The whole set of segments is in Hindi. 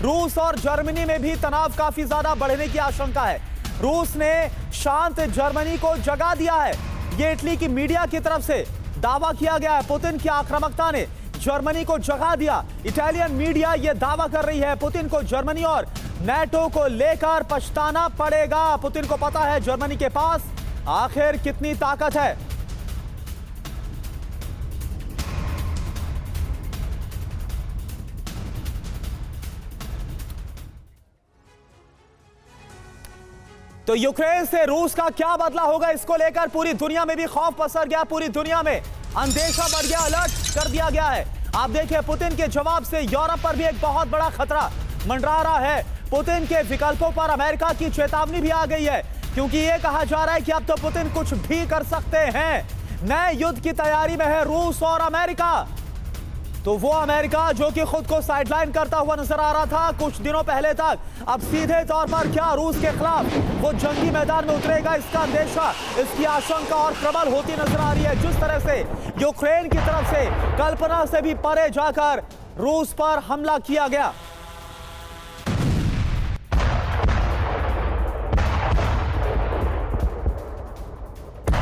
रूस और जर्मनी में भी तनाव काफी ज्यादा बढ़ने की आशंका है। रूस ने शांत जर्मनी को जगा दिया है। ये इटली की मीडिया की तरफ से दावा किया गया है। पुतिन की आक्रामकता ने जर्मनी को जगा दिया। इटालियन मीडिया यह दावा कर रही है पुतिन को जर्मनी और नेटो को लेकर पछताना पड़ेगा। पुतिन को पता है जर्मनी के पास आखिर कितनी ताकत है। तो यूक्रेन से रूस का क्या बदला होगा, इसको लेकर पूरी दुनिया में भी खौफ पसर गया। पूरी दुनिया में अंदेशा बढ़ गया, अलर्ट कर दिया गया है। आप देखिए पुतिन के जवाब से यूरोप पर भी एक बहुत बड़ा खतरा मंडरा रहा है। पुतिन के विकल्पों पर अमेरिका की चेतावनी भी आ गई है, क्योंकि यह कहा जा रहा है कि अब तो पुतिन कुछ भी कर सकते हैं। नए युद्ध की तैयारी में है रूस और अमेरिका। तो वो अमेरिका जो कि खुद को साइडलाइन करता हुआ नजर आ रहा था कुछ दिनों पहले तक, अब सीधे तौर पर क्या रूस के खिलाफ वो जंगी मैदान में उतरेगा, इसका अंदेशा, इसकी आशंका और प्रबल होती नजर आ रही है। जिस तरह से यूक्रेन की तरफ से कल्पना से भी परे जाकर रूस पर हमला किया गया।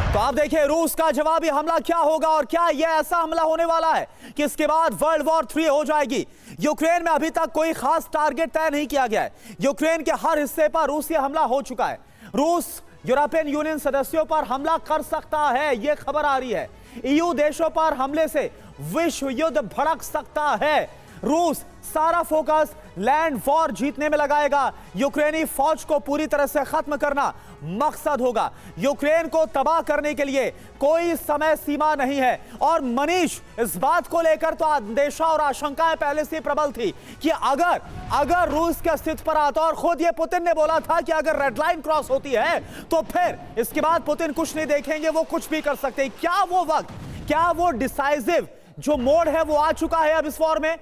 तो आप देखिए रूस का जवाबी हमला क्या होगा, और क्या यह ऐसा हमला होने वाला है कि इसके बाद वर्ल्ड वॉर 3 हो जाएगी। यूक्रेन में अभी तक कोई खास टारगेट तय नहीं किया गया है। यूक्रेन के हर हिस्से पर रूसी हमला हो चुका है। रूस यूरोपियन यूनियन सदस्यों पर हमला कर सकता है, यह खबर आ रही है। ईयू देशों पर हमले से विश्व युद्ध भड़क सकता है। रूस सारा फोकस लैंड वॉर जीतने में लगाएगा। यूक्रेनी फौज को पूरी तरह से खत्म करना मकसद होगा। यूक्रेन को तबाह करने के लिए कोई समय सीमा नहीं है। और मनीष, इस बात को लेकर तो अंदेशा और आशंकाएं पहले से प्रबल थी कि अगर रूस के अस्तित्व पर आता, और खुद ये पुतिन ने बोला था कि अगर रेड लाइन क्रॉस होती है तो फिर इसके बाद पुतिन कुछ नहीं देखेंगे, वो कुछ भी कर सकते हैं। क्या वो वक्त, क्या वो डिसाइसिव जो मोड है वो आ चुका है अब इस वॉर में?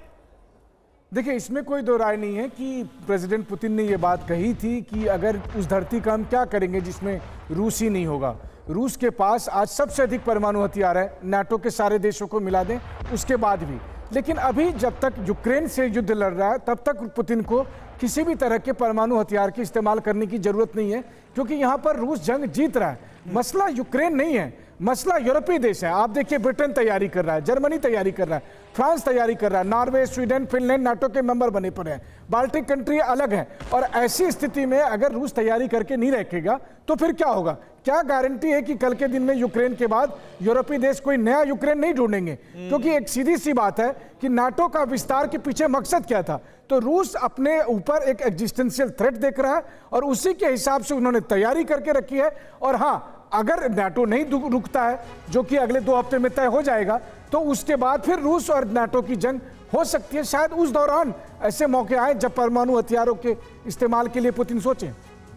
देखिए, इसमें कोई दो राय नहीं है कि प्रेसिडेंट पुतिन ने ये बात कही थी कि अगर उस धरती का हम क्या करेंगे जिसमें रूस ही नहीं होगा। रूस के पास आज सबसे अधिक परमाणु हथियार है, नाटो के सारे देशों को मिला दें उसके बाद भी। लेकिन अभी जब तक यूक्रेन से युद्ध लड़ रहा है तब तक पुतिन को किसी भी तरह के परमाणु हथियार के इस्तेमाल करने की जरूरत नहीं है, क्योंकि यहाँ पर रूस जंग जीत रहा है। मसला यूक्रेन नहीं है, मसला यूरोपीय देश है। आप देखिए ब्रिटेन तैयारी कर रहा है, जर्मनी तैयारी कर रहा है, फ्रांस तैयारी कर रहा है, नॉर्वे, स्वीडन, फिनलैंड नाटो के मेंबर बने पड़े हैं, बाल्टिक कंट्री अलग है। और ऐसी स्थिति में अगर रूस तैयारी करके नहीं रखेगा तो फिर क्या होगा? क्या गारंटी है कि कल के दिन में यूक्रेन के बाद यूरोपीय देश कोई नया यूक्रेन नहीं ढूंढेंगे? क्योंकि एक सीधी सी बात है कि नाटो का विस्तार के पीछे मकसद क्या था। तो रूस अपने ऊपर एक एग्जिस्टेंशियल थ्रेट देख रहा है और उसी के हिसाब से उन्होंने तैयारी करके रखी है। और हाँ, अगर नाटो नहीं रुकता है, जो कि अगले 2 हफ्ते में तय हो जाएगा, तो उसके बाद फिर रूस और नाटो की जंग हो सकती है। शायद उस दौरान ऐसे मौके आए जब परमाणु हथियारों के इस्तेमाल के लिए पुतिन सोचें।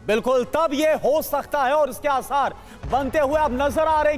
बिल्कुल, तब यह हो सकता है और इसके आसार बनते हुए अब नजर आ रहे हैं।